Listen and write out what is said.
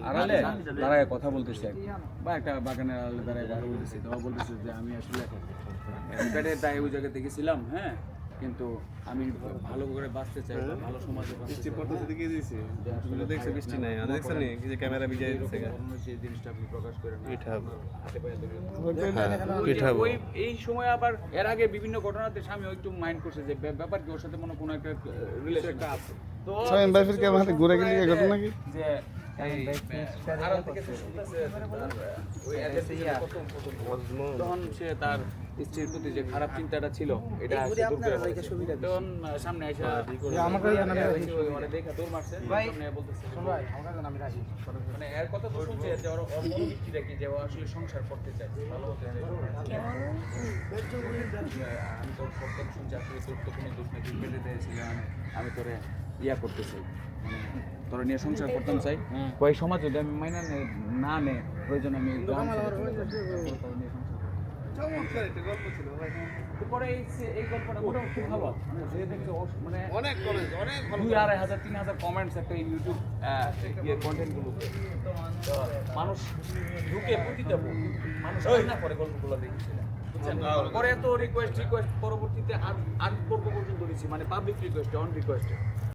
আড়ালে দাঁড়ায় কথা বলতেছে বা একটা বাগানের আড়ালে দাঁড়ায় কথা বলতেছে, তো বলতেছে যে আমি আসলে পেটের দায়ে ওই জায়গাতে গেছিলাম, হ্যাঁ, কিন্তু আমি ভালো করে বাঁচতে চাই, বা ভালো সমাজে বাঁচতে চাই। বৃষ্টি নাই দেখছেন যে ক্যামেরা ভিজে দিচ্ছে সেই জিনিসটা আপনি প্রকাশ করেন না। পিঠা হাতে পায়ে ধরে। পিঠাবো। ওই এই সময় আবার এর আগে বিভিন্ন ঘটনাতে স্বামী একটু মাইন্ড করছে যে ব্যাপার কি ওর সাথে মনে কোনো একটা রিলেশনটা আছে। তো শামীম ভাই ফির কেমন হাতে ঘুরে গেলে এই ঘটনা কি? যে এই আড়াল থেকে সে শুনতেছে ওই এদের থেকে তখন সে তার স্ত্রীর প্রতি যে খারাপ চিন্তাটা ছিল এটা সে দূর করে ফেলেছে। তখন সামনে এসে ওরে দেখে দৌড় মারছে, সামনে বলতেছে মানে এর কথা তো শুনছে যে ওর অনুভূতিটা কি, যে ও আসলে সংসার করতে চায়, ভালো হতে চায়। আমি তোর সব শুনছি, আসলে তোর তো কোনো দোষ নেই, তুই পেটে দিয়েছিলি, আমি তোরে ইয়া করতে চাই, তোরা নিয়ে সংসার করতাম চাই, কই সমাজ যদি আমি মাইনা না নে প্রয়োজন আমি পরে এই গল্পটা মোটামুটি খুব ভালো, যে দেখতে মানে অনেক 2,000-3,000 কমেন্টস একটা ইউটিউব কন্টেন্টগুলোতে, মানুষ ঢুকে প্রতিটা মানুষ না করে গল্পগুলো দেখেছিল, পরে তো রিকোয়েস্ট পরবর্তীতে আর পর্ব পর্যন্ত দিচ্ছি, মানে পাবলিক রিকোয়েস্ট অন রিকোয়েস্ট।